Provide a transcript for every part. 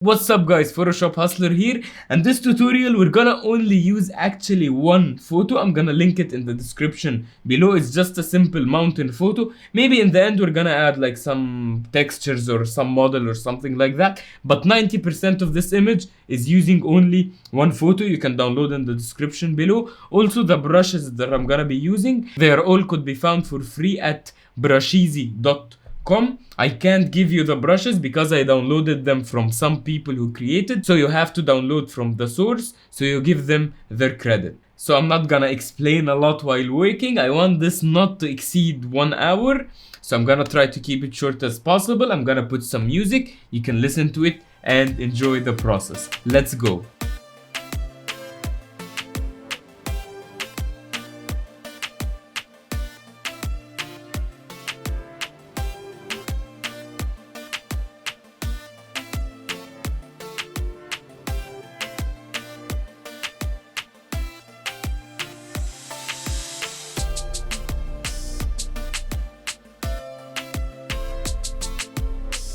What's up guys, Photoshop Hustler here, and this tutorial we're gonna only use actually one photo. I'm gonna link it in the description below. It's just a simple mountain photo. Maybe in the end we're gonna add like some textures or some model or something like that, but 90% of this image is using only one photo. You can download in the description below. Also the brushes that I'm gonna be using, they are all could be found for free at brusheezy.com. I can't give you the brushes because I downloaded them from some people who created, so you have to download from the source, so you give them their credit. So I'm not gonna explain a lot while working. I want this not to exceed 1 hour, so I'm gonna try to keep it short as possible. I'm gonna put some music, you can listen to it and enjoy the process. Let's go.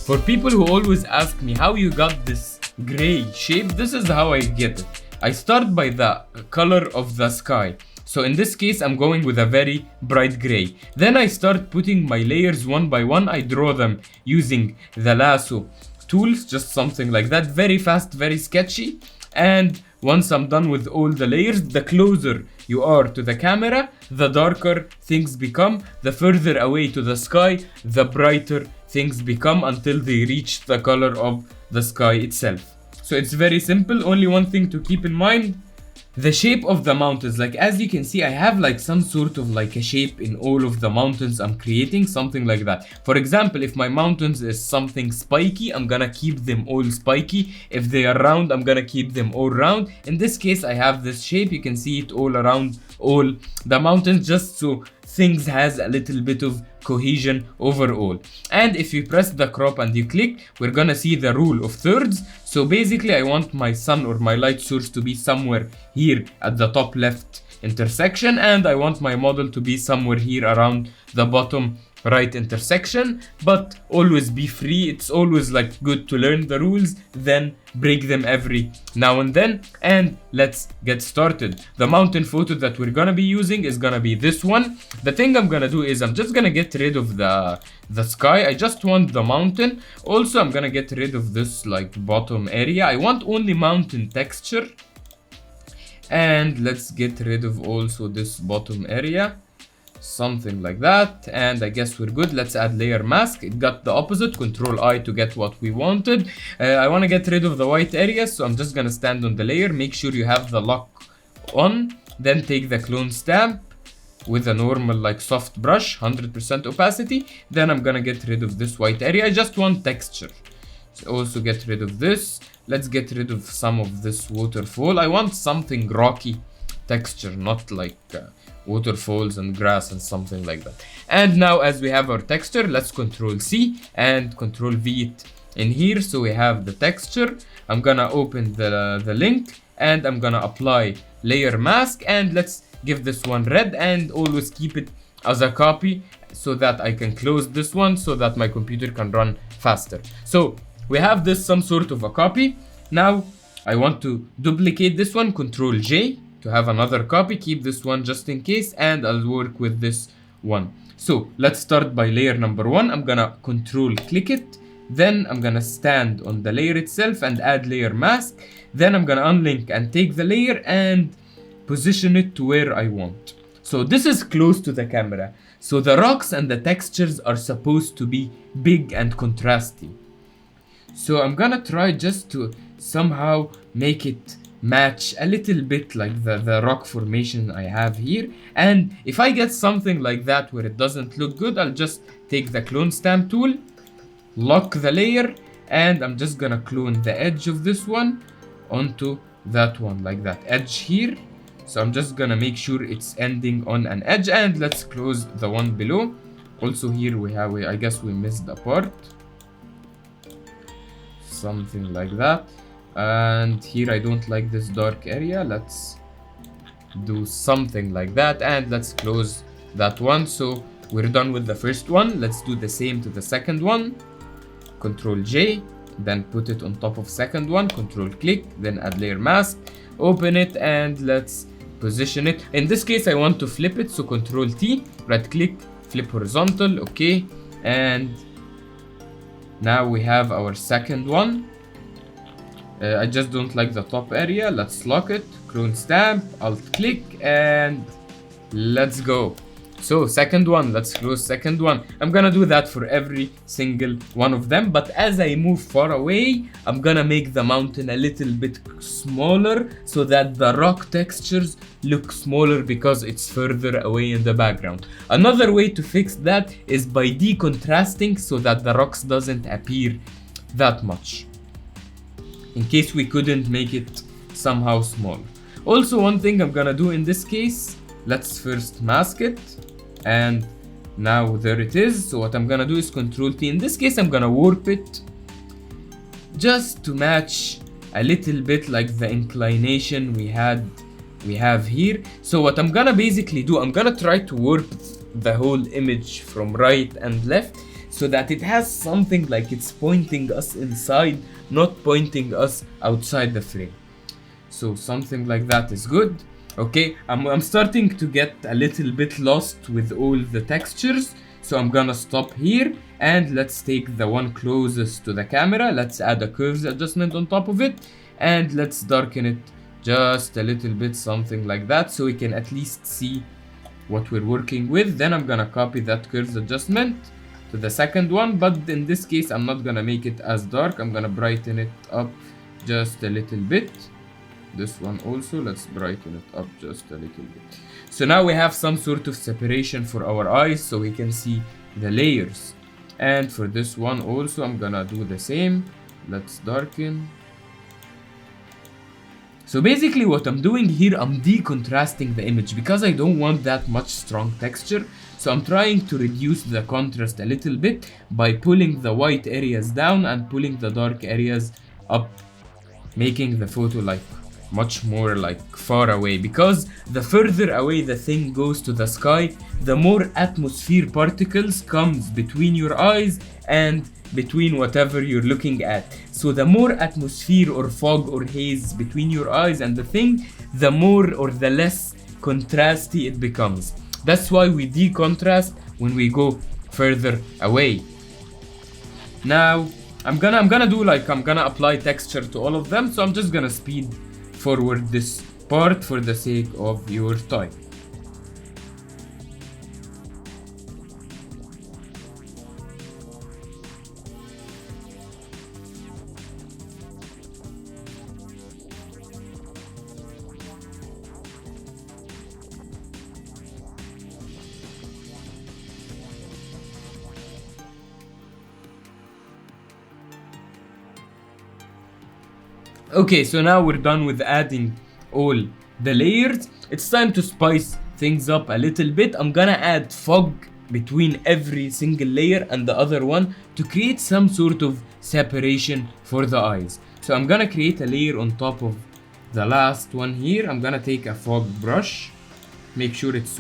For people who always ask me how you got this gray shape, this is how I get it. I start by the color of the sky. So in this case, I'm going with a very bright gray. Then I start putting my layers one by one. I draw them using the lasso tools, just something like that. Very fast, very sketchy. And once I'm done with all the layers, the closer you are to the camera, the darker things become. The further away to the sky, the brighter things become until they reach the color of the sky itself. So it's very simple. Only one thing to keep in mind, the shape of the mountains. Like as you can see, I have like some sort of like a shape in all of the mountains I'm creating, something like that. For example, if my mountains is something spiky, I'm gonna keep them all spiky. If they are round, I'm gonna keep them all round. In this case, I have this shape. You can see it all around all the mountains, just so things has a little bit of cohesion overall. And if you press the crop and you click, we're gonna see the rule of thirds. So basically I want my sun or my light source to be somewhere here at the top left intersection, and I want my model to be somewhere here around the bottom right intersection. But always be free. It's always like good to learn the rules, then break them every now and then. And let's get started. The mountain photo that we're gonna be using is gonna be this one. The thing I'm gonna do is I'm just gonna get rid of the sky. I just want the mountain. Also I'm gonna get rid of this like bottom area. I want only mountain texture. And let's get rid of also this bottom area, something like that. And I guess we're good. Let's add layer mask. It got the opposite. Control I to get what we wanted. I want to get rid of the white area, so I'm just gonna stand on the layer. Make sure you have the lock on, then take the clone stamp with a normal like soft brush, 100% opacity. Then I'm gonna get rid of this white area. I just want texture. So also get rid of this. Let's get rid of some of this waterfall. I want something rocky texture, not like waterfalls and grass and something like that. And now as we have our texture, let's Control C and Control V it in here, so we have the texture. I'm gonna open the link and I'm gonna apply layer mask, and let's give this one red and always keep it as a copy so that I can close this one so that my computer can run faster. So we have this some sort of a copy. Now I want to duplicate this one, Control J to have another copy. Keep this one just in case, and I'll work with this one. So let's start by layer number one. I'm gonna Control click it. Then I'm gonna stand on the layer itself and add layer mask. Then I'm gonna unlink and take the layer and position it to where I want. So this is close to the camera. So the rocks and the textures are supposed to be big and contrasty. So I'm gonna try just to somehow make it match a little bit like the rock formation I have here. And if I get something like that where it doesn't look good, I'll just take the clone stamp tool, lock the layer, and I'm just gonna clone the edge of this one onto that one, like that edge here. So I'm just gonna make sure it's ending on an edge, and let's close the one below. Also here we have, I guess we missed a part, something like that. And here I don't like this dark area. Let's do something like that, and let's close that one. So we're done with the first one. Let's do the same to the second one. Control J, then put it on top of second one, control click, then add layer mask, open it, and let's position it. In this case I want to flip it, so control T, right click, flip horizontal, okay, and now we have our second one. I just don't like the top area. Let's lock it, clone stamp, alt click, and let's go. So second one, let's close second one. I'm gonna do that for every single one of them, but as I move far away, I'm gonna make the mountain a little bit smaller so that the rock textures look smaller because it's further away in the background. Another way to fix that is by decontrasting so that the rocks doesn't appear that much, in case we couldn't make it somehow smaller. Also, one thing I'm gonna do in this case, let's first mask it, and now there it is. So what I'm gonna do is control T. In this case I'm gonna warp it just to match a little bit like the inclination we have here. So what I'm gonna basically do, I'm gonna try to warp the whole image from right and left so that it has something like it's pointing us inside, not pointing us outside the frame. So something like that is good. Okay, I'm starting to get a little bit lost with all the textures, so I'm gonna stop here and let's take the one closest to the camera. Let's add a curves adjustment on top of it, and let's darken it just a little bit, something like that, so we can at least see what we're working with. Then I'm gonna copy that curves adjustment to the second one, but in this case I'm not gonna make it as dark. I'm gonna brighten it up just a little bit. This one also, let's brighten it up just a little bit. So now we have some sort of separation for our eyes so we can see the layers. And for this one also I'm gonna do the same. Let's darken. So basically what I'm doing here, I'm decontrasting the image because I don't want that much strong texture. So I'm trying to reduce the contrast a little bit by pulling the white areas down and pulling the dark areas up, making the photo like much more like far away, because the further away the thing goes to the sky, the more atmosphere particles comes between your eyes and between whatever you're looking at. So the more atmosphere or fog or haze between your eyes and the thing, the more or the less contrasty it becomes. That's why we decontrast when we go further away. Now I'm gonna do like, I'm gonna apply texture to all of them, so I'm just gonna speed forward this part for the sake of your time. Okay, so now we're done with adding all the layers. It's time to spice things up a little bit. I'm gonna add fog between every single layer and the other one to create some sort of separation for the eyes. So I'm gonna create a layer on top of the last one here. I'm gonna take a fog brush, make sure it's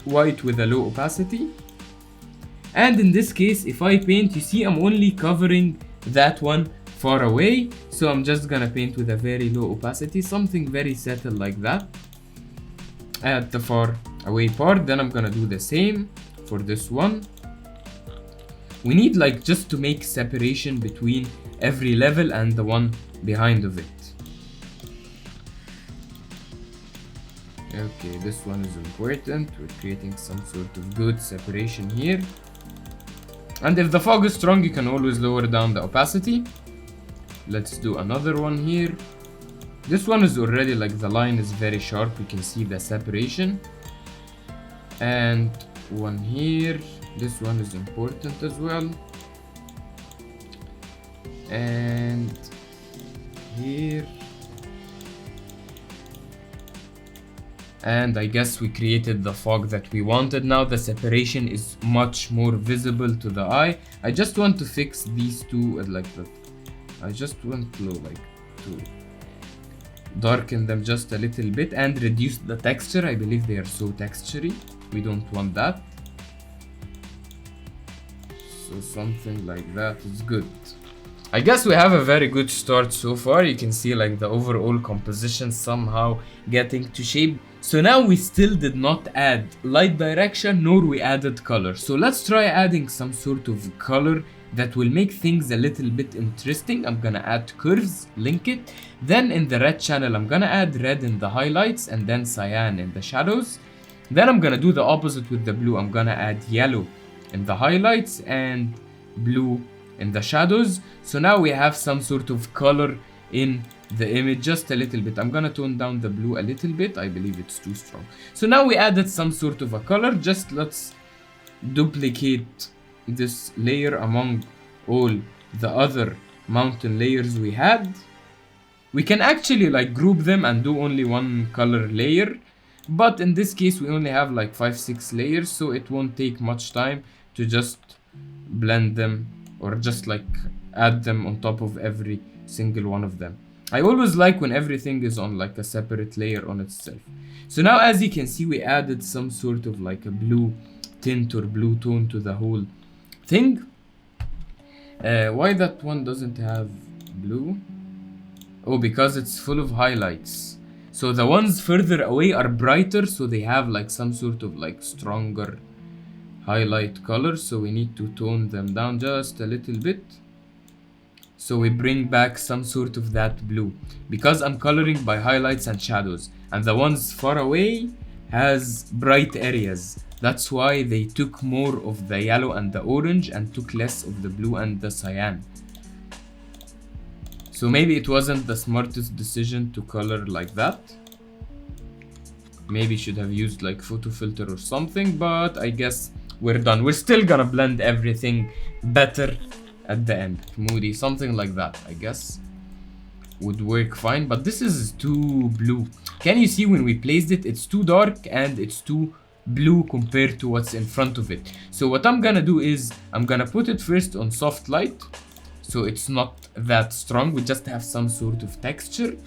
white with a low opacity. And in this case, if I paint, you see I'm only covering that one far away, so I'm just gonna paint with a very low opacity, something very subtle like that at the far away part. Then I'm gonna do the same for this one. We need like just to make separation between every level and the one behind of it. Okay, this one is important. We're creating some sort of good separation here. And if the fog is strong, you can always lower down the opacity. Let's do another one here. This one is already like the line is very sharp. You can see the separation. And one here. This one is important as well. And here. And I guess we created the fog that we wanted. Now the separation is much more visible to the eye. I just want to fix these two like that. I just want to darken them just a little bit and reduce the texture. I believe they are so textury. We don't want that. So something like that is good. I guess we have a very good start so far. You can see like the overall composition somehow getting to shape. So now we still did not add light direction nor we added color. So let's try adding some sort of color that will make things a little bit interesting. I'm gonna add curves, link it. Then in the red channel, I'm gonna add red in the highlights and then cyan in the shadows. Then I'm gonna do the opposite with the blue. I'm gonna add yellow in the highlights and blue in the shadows. So now we have some sort of color in the image, just a little bit. I'm gonna tone down the blue a little bit. I believe it's too strong. So now we added some sort of a color. Just let's duplicate this layer among all the other mountain layers we had. We can actually like group them and do only one color layer, but in this case we only have like 5-6 layers, so it won't take much time to just blend them or just like add them on top of every single one of them. I always like when everything is on like a separate layer on itself. So now as you can see, we added some sort of like a blue tint or blue tone to the whole thing. Why that one doesn't have blue? Oh, because it's full of highlights. So the ones further away are brighter, so they have like some sort of like stronger highlight color. So we need to tone them down just a little bit. So we bring back some sort of that blue, because I'm coloring by highlights and shadows, and the ones far away has bright areas. That's why they took more of the yellow and the orange and took less of the blue and the cyan. So maybe it wasn't the smartest decision to color like that. Maybe should have used like photo filter or something, but I guess we're done. We're still gonna blend everything better at the end. Moody, something like that, I guess would work fine, but this is too blue. Can you see when we placed it, it's too dark and it's too blue compared to what's in front of it. So what I'm gonna do is I'm gonna put it first on soft light, so it's not that strong, we just have some sort of texture.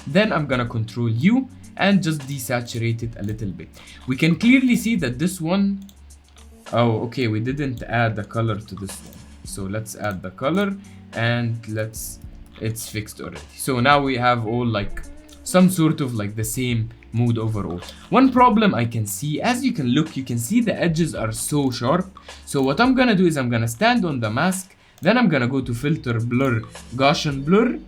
Then I'm gonna control U and just desaturate it a little bit. We can clearly see that this one, oh okay, we didn't add the color to this one. So let's add the color and it's fixed already. So now we have all like some sort of like the same mood overall. One problem I can see, as you can look, you can see the edges are so sharp. So what I'm gonna do is I'm gonna stand on the mask, then I'm gonna go to filter, blur, Gaussian blur,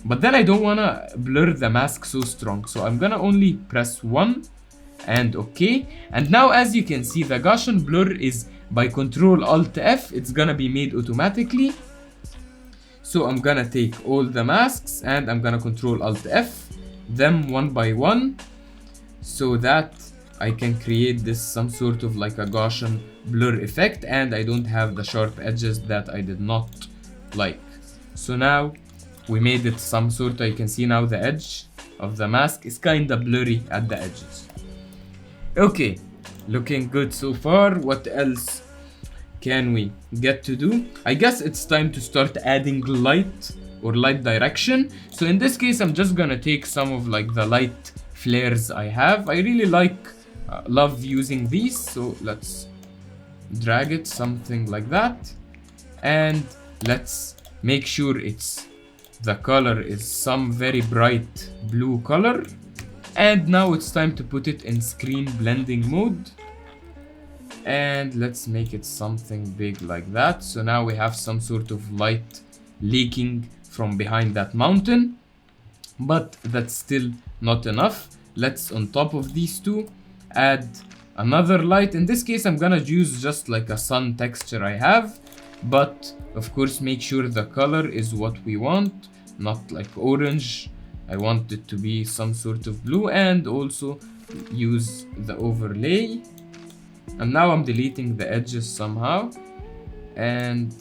but then I don't wanna blur the mask so strong. So I'm gonna only press 1 and okay. And now as you can see, the Gaussian blur is by Control Alt F, it's gonna be made automatically. So I'm gonna take all the masks and I'm gonna Control Alt F them one by one, so that I can create this some sort of like a Gaussian blur effect and I don't have the sharp edges that I did not like. So now we made it some sort of, you can see now the edge of the mask is kinda blurry at the edges. Okay, looking good so far. What else can we get to do? I guess it's time to start adding light or light direction. So in this case, I'm just gonna take some of like the light flares I have. I really love using these. So let's drag it something like that. And let's make sure the color is some very bright blue color. And now it's time to put it in screen blending mode. And let's make it something big like that. So now we have some sort of light leaking from behind that mountain, but that's still not enough. Let's, on top of these two, add another light. In this case, I'm gonna use just like a sun texture I have, but of course make sure the color is what we want, not like orange. I want it to be some sort of blue, and also use the overlay. And now I'm deleting the edges somehow, and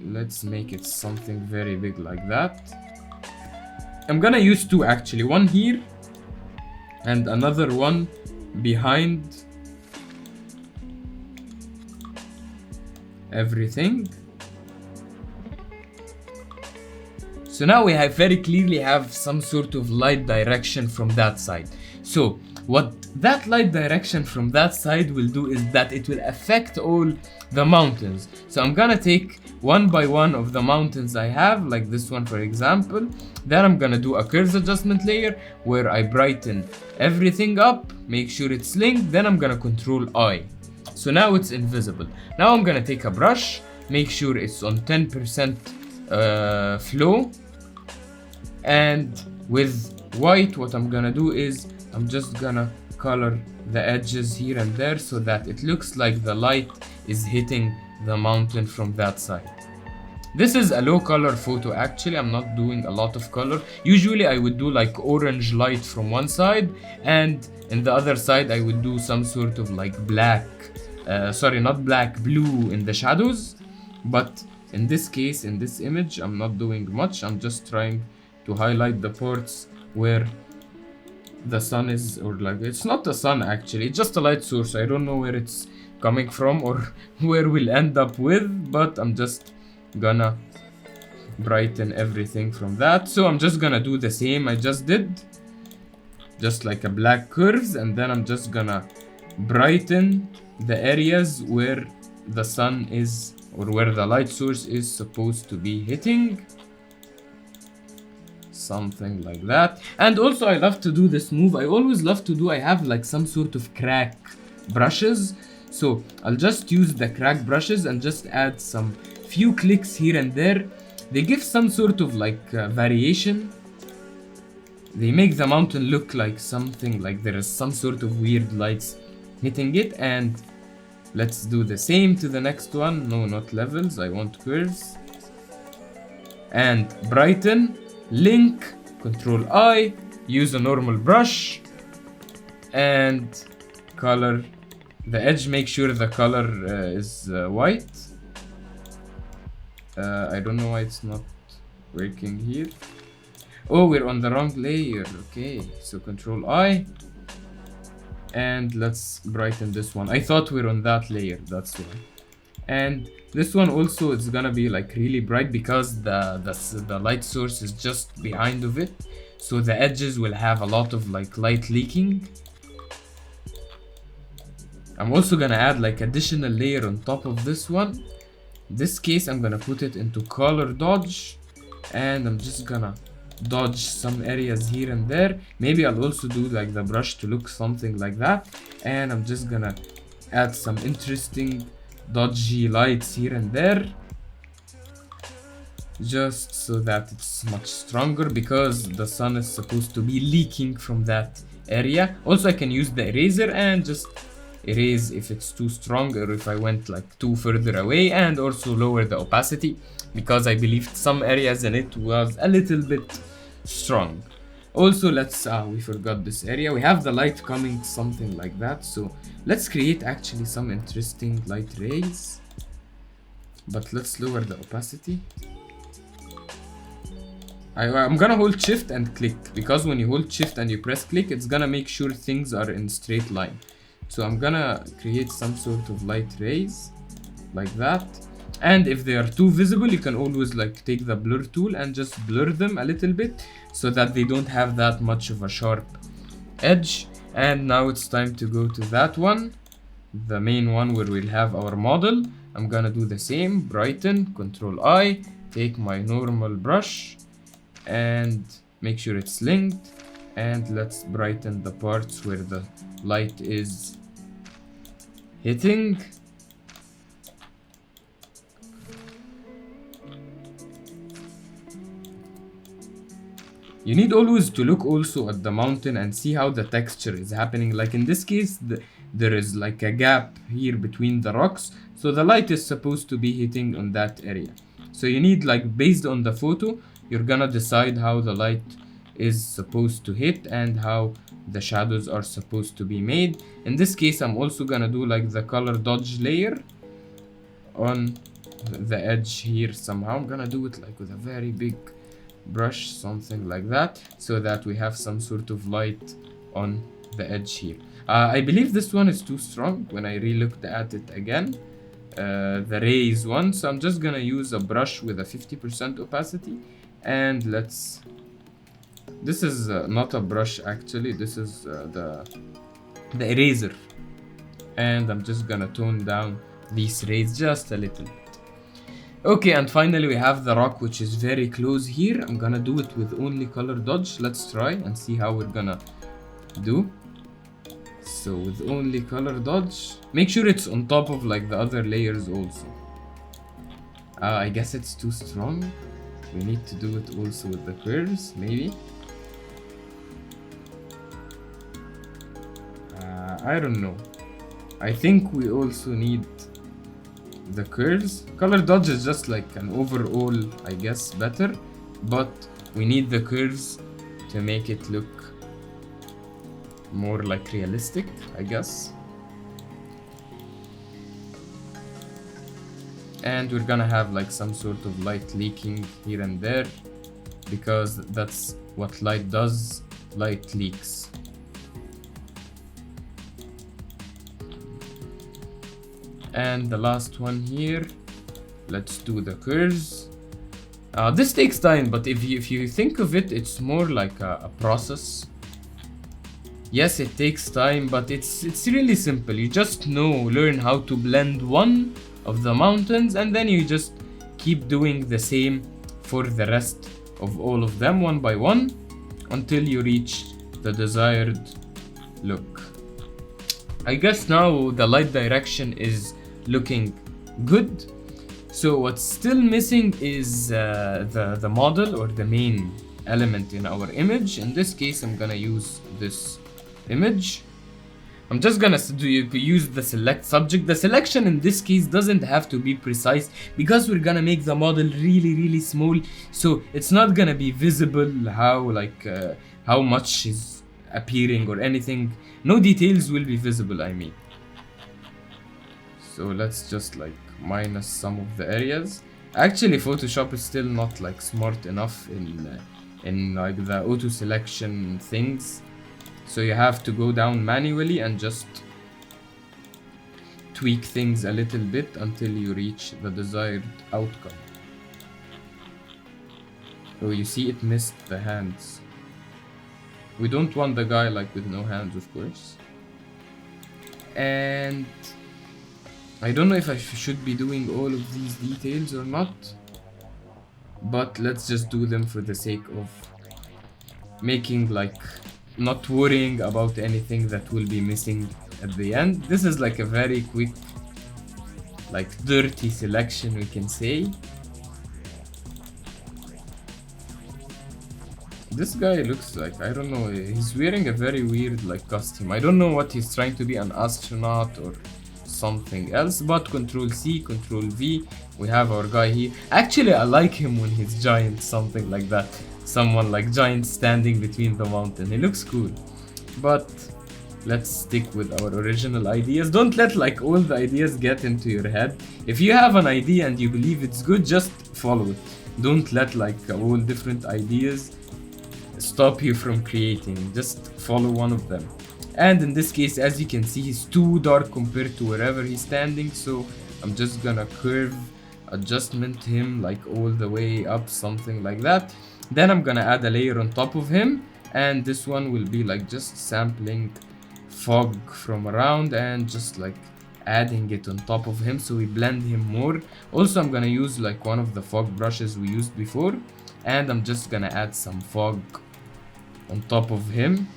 let's make it something very big like that. I'm gonna use two actually, one here and another one behind everything. So now we have very clearly have some sort of light direction from that side. So What that light direction from that side will do is that it will affect all the mountains. So I'm gonna take one by one of the mountains I have, like this one for example. Then I'm gonna do a curves adjustment layer where I brighten everything up, make sure it's linked, then I'm gonna control I. So now it's invisible. Now I'm gonna take a brush, make sure it's on 10% flow, and with white what I'm gonna do is I'm just gonna color the edges here and there so that it looks like the light is hitting the mountain from that side. This is a low color photo actually, I'm not doing a lot of color. Usually I would do like orange light from one side, and in the other side I would do some sort of like black, blue in the shadows. But in this case, in this image, I'm not doing much. I'm just trying to highlight the parts where the sun is, or like, it's not the sun actually, it's just a light source. I don't know where it's coming from or where we'll end up with, but I'm just gonna brighten everything from that. So I'm just gonna do the same I just did, just like a black curves, and then I'm just gonna brighten the areas where the sun is, or where the light source is supposed to be hitting. Something like that. And also I love to do this move. I have like some sort of crack brushes. So I'll just use the crack brushes and just add some few clicks here and there. They give some sort of like variation. They make the mountain look like something like there is some sort of weird lights hitting it. And let's do the same to the next one. No, not levels, I want curves. And brighten, link, control I, use a normal brush, and color the edge. Make sure the color is white. I don't know why it's not working here. Oh, we're on the wrong layer. Okay, so control I, and let's brighten this one. I thought we're on that layer, that's why. And this one also, it's gonna be like really bright because the light source is just behind of it, so the edges will have a lot of like light leaking. I'm also gonna add like additional layer on top of this one. In this case I'm gonna put it into color dodge, and I'm just gonna dodge some areas here and there. Maybe I'll also do like the brush to look something like that, and I'm just gonna add some interesting dodgy lights here and there, just so that it's much stronger, because the sun is supposed to be leaking from that area. Also I can use the eraser and just erase if it's too strong, or if I went like too further away, and also lower the opacity because I believed some areas in it was a little bit strong. Also let's we forgot this area. We have the light coming something like that, so let's create actually some interesting light rays, but let's lower the opacity. I'm gonna hold shift and click, because when you hold shift and you press click, it's gonna make sure things are in straight line. So I'm gonna create some sort of light rays like that. And if they are too visible, you can always like take the blur tool and just blur them a little bit so that they don't have that much of a sharp edge. And now it's time to go to that one, the main one where we'll have our model. I'm gonna do the same, brighten, control I, take my normal brush and make sure it's linked, and let's brighten the parts where the light is hitting. You need always to look also at the mountain and see how the texture is happening. Like in this case, there is like a gap here between the rocks, so the light is supposed to be hitting on that area. So you need, like, based on the photo, you're gonna decide how the light is supposed to hit and how the shadows are supposed to be made. In this case, I'm also gonna do like the color dodge layer on the edge here somehow. I'm gonna do it like with a very big brush, something like that, so that we have some sort of light on the edge here. I believe this one is too strong when I re-looked at it again, the rays one, so I'm just gonna use a brush with a 50% opacity, and let's This is not a brush actually, this is the eraser. And I'm just gonna tone down these rays just a little. Okay, and finally we have the rock, which is very close here. I'm gonna do it with only color dodge. Let's try and see how we're gonna do. So with only color dodge, make sure it's on top of like the other layers also. I guess it's too strong. We need to do it also with the curves, maybe. I don't know. I think we also need the curves. Color dodge is just like an overall, I guess, better, but we need the curves to make it look more like realistic, I guess. And we're gonna have like some sort of light leaking here and there, because that's what light does. Light leaks. And the last one here, let's do the curves. This takes time, but if you think of it, it's more like a process. Yes, it takes time, but it's really simple. You just learn how to blend one of the mountains, and then you just keep doing the same for the rest of all of them one by one until you reach the desired look. I guess now the light direction is looking good. So what's still missing is the model or the main element in our image. In this case, I'm gonna use this image. I'm just gonna use the select subject. The selection in this case doesn't have to be precise because we're gonna make the model really small, so it's not gonna be visible how much is appearing or anything. No details will be visible, I mean. So let's just like minus some of the areas. Actually, Photoshop is still not like smart enough in like the auto selection things. So you have to go down manually and just tweak things a little bit until you reach the desired outcome. Oh, you see it missed the hands. We don't want the guy like with no hands, of course. And I don't know if I should be doing all of these details or not, but let's just do them for the sake of making like not worrying about anything that will be missing at the end. This is like a very quick, like dirty selection, we can say. This guy looks like, I don't know, he's wearing a very weird like costume. I don't know what he's trying to be, an astronaut or something else, but Control C, Control V, we have our guy here. Actually, I like him when he's giant, something like that. Someone like giant standing between the mountain. He looks cool. But let's stick with our original ideas. Don't let like all the ideas get into your head. If you have an idea and you believe it's good, just follow it. Don't let like all different ideas stop you from creating. Just follow one of them. And in this case, as you can see, he's too dark compared to wherever he's standing, so I'm just gonna curve adjustment him like all the way up, something like that. Then I'm gonna add a layer on top of him, and this one will be like just sampling fog from around and just like adding it on top of him so we blend him more. Also, I'm gonna use like one of the fog brushes we used before, and I'm just gonna add some fog on top of him.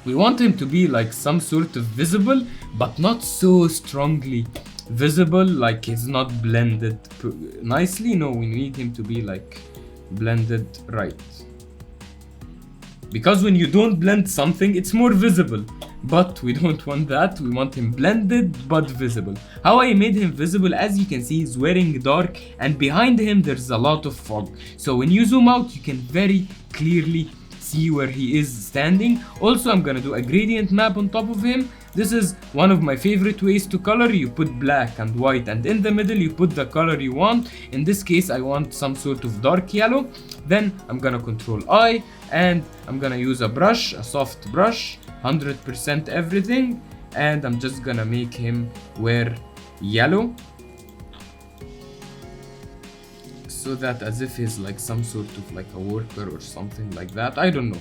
We want him to be like some sort of visible, but not so strongly visible, like he's not blended nicely. No, we need him to be like blended right. Because when you don't blend something, it's more visible. But we don't want that, we want him blended but visible. How I made him visible, as you can see, he's wearing dark and behind him there's a lot of fog. So when you zoom out, you can very clearly see where he is standing. Also, I'm gonna do a gradient map on top of him. This is one of my favorite ways to color. You put black and white, and in the middle you put the color you want. In this case, I want some sort of dark yellow. Then I'm gonna Control I, and I'm gonna use a brush, a soft brush, 100% everything, and I'm just gonna make him wear yellow. so that as if he's like some sort of like a worker or something like that. I don't know.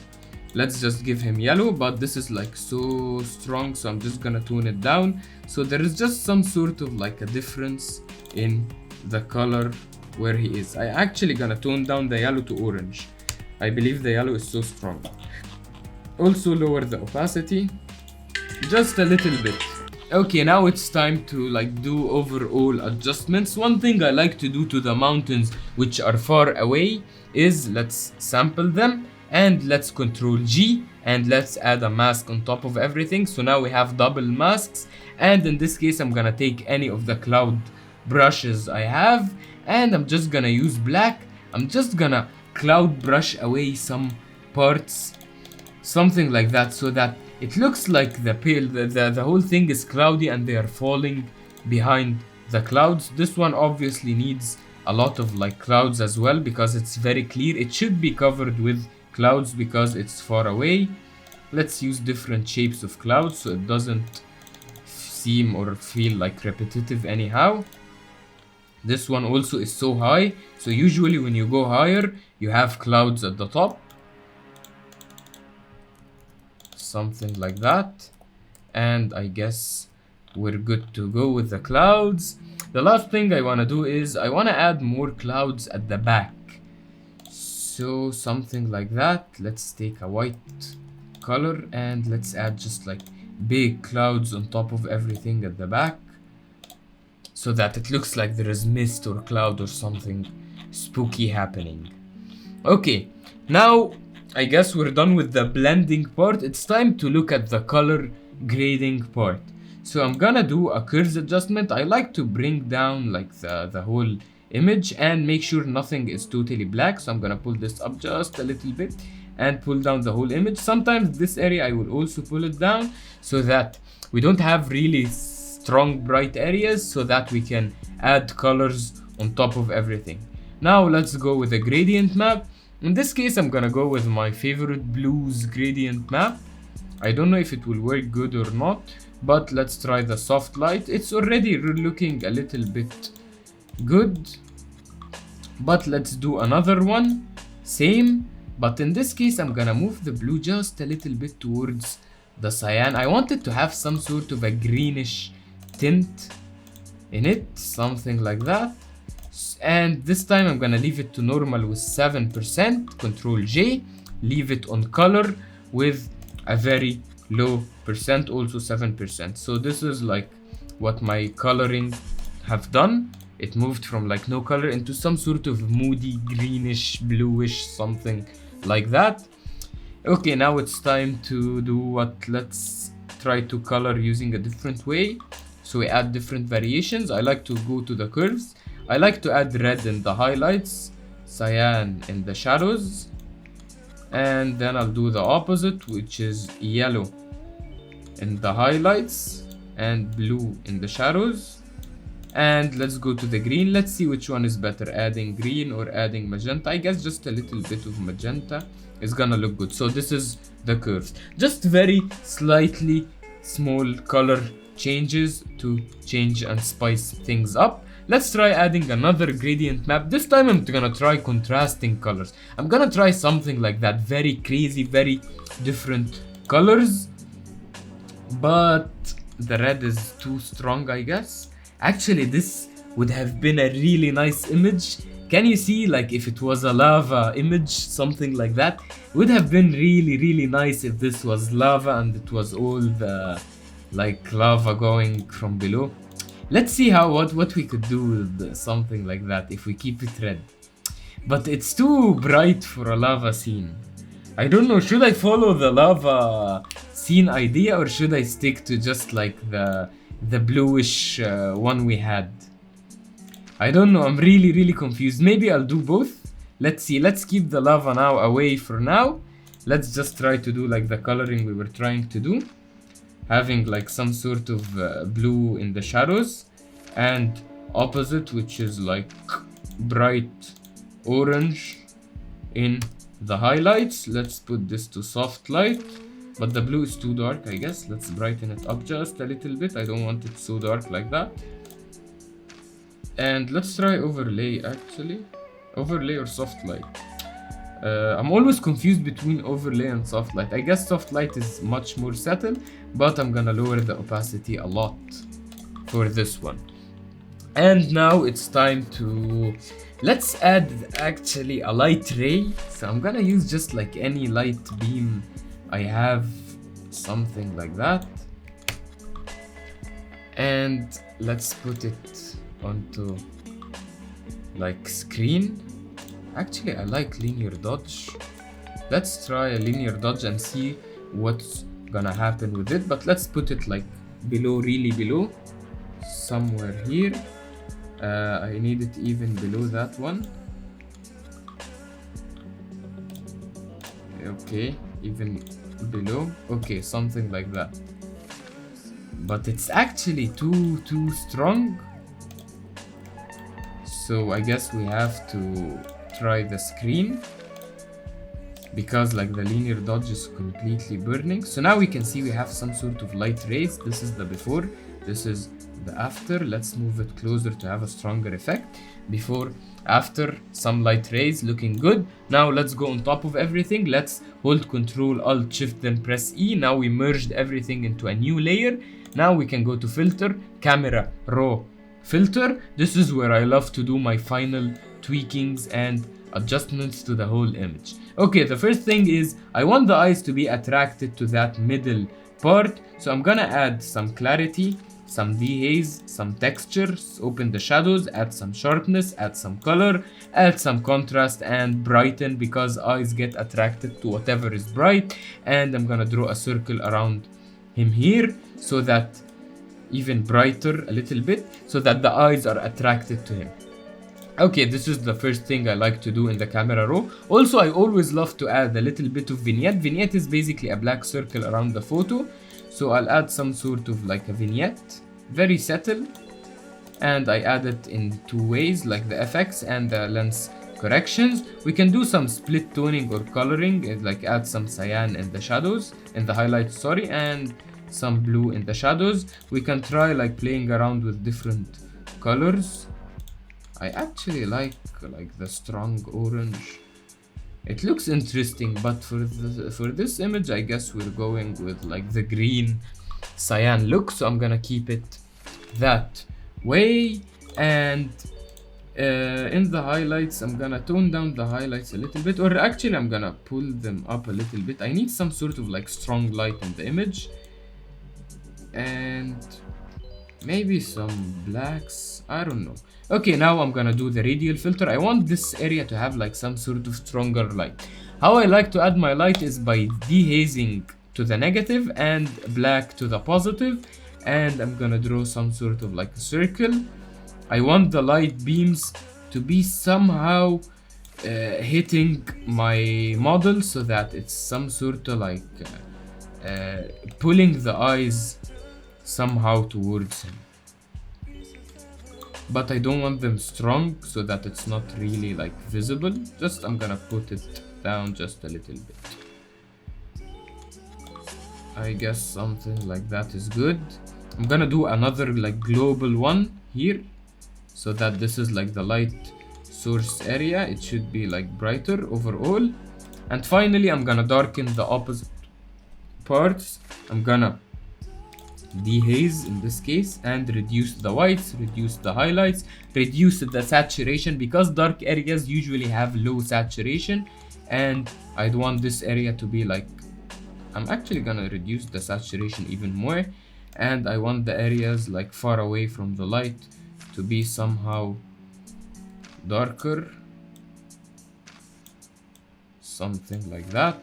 Let's just give him yellow, but this is like so strong, so I'm just gonna tone it down. So there is just some sort of like a difference in the color where he is. I actually gonna tone down the yellow to orange. I believe the yellow is so strong. Also lower the opacity just a little bit. Okay, now it's time to like do overall adjustments. One thing I like to do to the mountains which are far away is let's sample them and let's Control G and let's add a mask on top of everything. So now we have double masks, and in this case I'm gonna take any of the cloud brushes I have and I'm just gonna use black. I'm just gonna cloud brush away some parts, something like that, so that it looks like the whole thing is cloudy and they are falling behind the clouds. This one obviously needs a lot of like clouds as well because it's very clear. It should be covered with clouds because it's far away. Let's use different shapes of clouds so it doesn't seem or feel like repetitive anyhow. This one also is so high, so usually when you go higher you have clouds at the top, something like that. And I guess we're good to go with the clouds. The last thing I want to do is I want to add more clouds at the back, so something like that. Let's take a white color and let's add just like big clouds on top of everything at the back so that it looks like there is mist or cloud or something spooky happening. Okay, now I guess we're done with the blending part. It's time to look at the color grading part. So I'm gonna do a curves adjustment. I like to bring down like the whole image and make sure nothing is totally black. So I'm gonna pull this up just a little bit and pull down the whole image. Sometimes this area I will also pull it down so that we don't have really strong bright areas, so that we can add colors on top of everything. Now let's go with a gradient map. In this case, I'm gonna go with my favorite blues gradient map. I don't know if it will work good or not, but let's try the soft light. It's already looking a little bit good, but let's do another one, same, but in this case I'm gonna move the blue just a little bit towards the cyan. I want it to have some sort of a greenish tint in it, something like that. And this time I'm gonna leave it to normal with 7%, Control J, leave it on color with a very low percent, also 7%. So this is like what my coloring have done. It moved from like no color into some sort of moody greenish bluish, something like that. Okay, now it's time to do what? Let's try to color using a different way. So we add different variations. I like to go to the curves. I like to add red in the highlights, cyan in the shadows, and then I'll do the opposite, which is yellow in the highlights and blue in the shadows. And let's go to the green. Let's see which one is better, adding green or adding magenta. I guess just a little bit of magenta is gonna look good. So this is the curves, just very slightly small color changes to change and spice things up. Let's try adding another gradient map. This time I'm gonna try contrasting colors. I'm gonna try something like that, very crazy, very different colors, but the red is too strong, I guess. Actually, this would have been a really nice image. Can you see, like, if it was a lava image, something like that? It would have been really nice if this was lava and it was all the like lava going from below. Let's see what we could do with something like that if we keep it red. But it's too bright for a lava scene. I don't know, should I follow the lava scene idea or should I stick to just like the bluish one we had? I don't know, I'm really confused. Maybe I'll do both. Let's see, let's keep the lava now away for now. Let's just try to do like the coloring we were trying to do, having like some sort of blue in the shadows and opposite, which is like bright orange in the highlights. Let's put this to soft light, but the blue is too dark, I guess. Let's brighten it up just a little bit. I don't want it so dark like that. And let's try overlay actually. Overlay or soft light? I'm always confused between overlay and soft light. I guess soft light is much more subtle, but I'm gonna lower the opacity a lot for this one. And now it's time to, let's add actually a light ray. So I'm gonna use just like any light beam I have, something like that. And let's put it onto like screen. Actually, I like linear dodge. Let's try a linear dodge and see what's gonna happen with it. But let's put it like below, really below, somewhere here. I need it even below that one. Okay, even below. Okay, something like that. But it's actually too strong. So I guess we have to try the screen, because like the linear dodge is completely burning. So now we can see we have some sort of light rays. This is the before, this is the after. Let's move it closer to have a stronger effect. Before, after, some light rays, looking good. Now let's go on top of everything. Let's hold Control Alt Shift then press E. Now we merged everything into a new layer. Now we can go to filter, camera, raw, filter. This is where I love to do my final tweakings and adjustments to the whole image. Okay, the first thing is I want the eyes to be attracted to that middle part. So I'm gonna add some clarity, some dehaze, some textures, open the shadows, add some sharpness, add some color, add some contrast, and brighten, because eyes get attracted to whatever is bright. And I'm gonna draw a circle around him here so that even brighter a little bit, so that the eyes are attracted to him. Okay, this is the first thing I like to do in the camera raw. Also, I always love to add a little bit of vignette. Vignette is basically a black circle around the photo. So I'll add some sort of like a vignette, very subtle. And I add it in two ways, like the FX and the lens corrections. We can do some split toning or coloring, like add some cyan in the shadows, in the highlights, sorry, and some blue in the shadows. We can try like playing around with different colors. I actually like the strong orange. It looks interesting, but for this image, I guess we're going with like the green cyan look. So I'm gonna keep it that way. And in the highlights, I'm gonna tone down the highlights a little bit, or actually I'm gonna pull them up a little bit. I need some sort of like strong light in the image. And maybe some blacks, I don't know. Okay, now I'm gonna do the radial filter. I want this area to have like some sort of stronger light. How I like to add my light is by dehazing to the negative and black to the positive. And I'm gonna draw some sort of like a circle. I want the light beams to be somehow hitting my model, so that it's some sort of like pulling the eyes somehow towards him. But I don't want them strong, so that it's not really like visible. Just I'm gonna put it down just a little bit. I guess something like that is good. I'm gonna do another like global one here, so that this is like the light source area. It should be like brighter overall. And finally, I'm gonna darken the opposite parts. I'm gonna dehaze in this case and reduce the whites, reduce the highlights, reduce the saturation, because dark areas usually have low saturation, and I'd want this area to be like, I'm actually gonna reduce the saturation even more, and I want the areas like far away from the light to be somehow darker, something like that.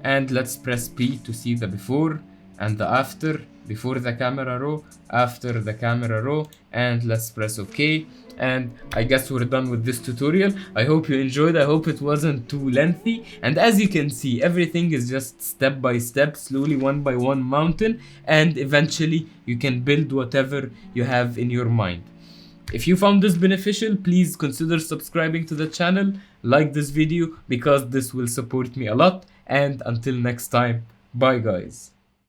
And let's press P to see the before and the after. Before the camera raw, after the camera raw, and let's press OK. And I guess we're done with this tutorial. I hope you enjoyed. I hope it wasn't too lengthy. And as you can see, everything is just step by step, slowly, one by one mountain, and eventually you can build whatever you have in your mind. If you found this beneficial, please consider subscribing to the channel, like this video, because this will support me a lot. And until next time, bye guys.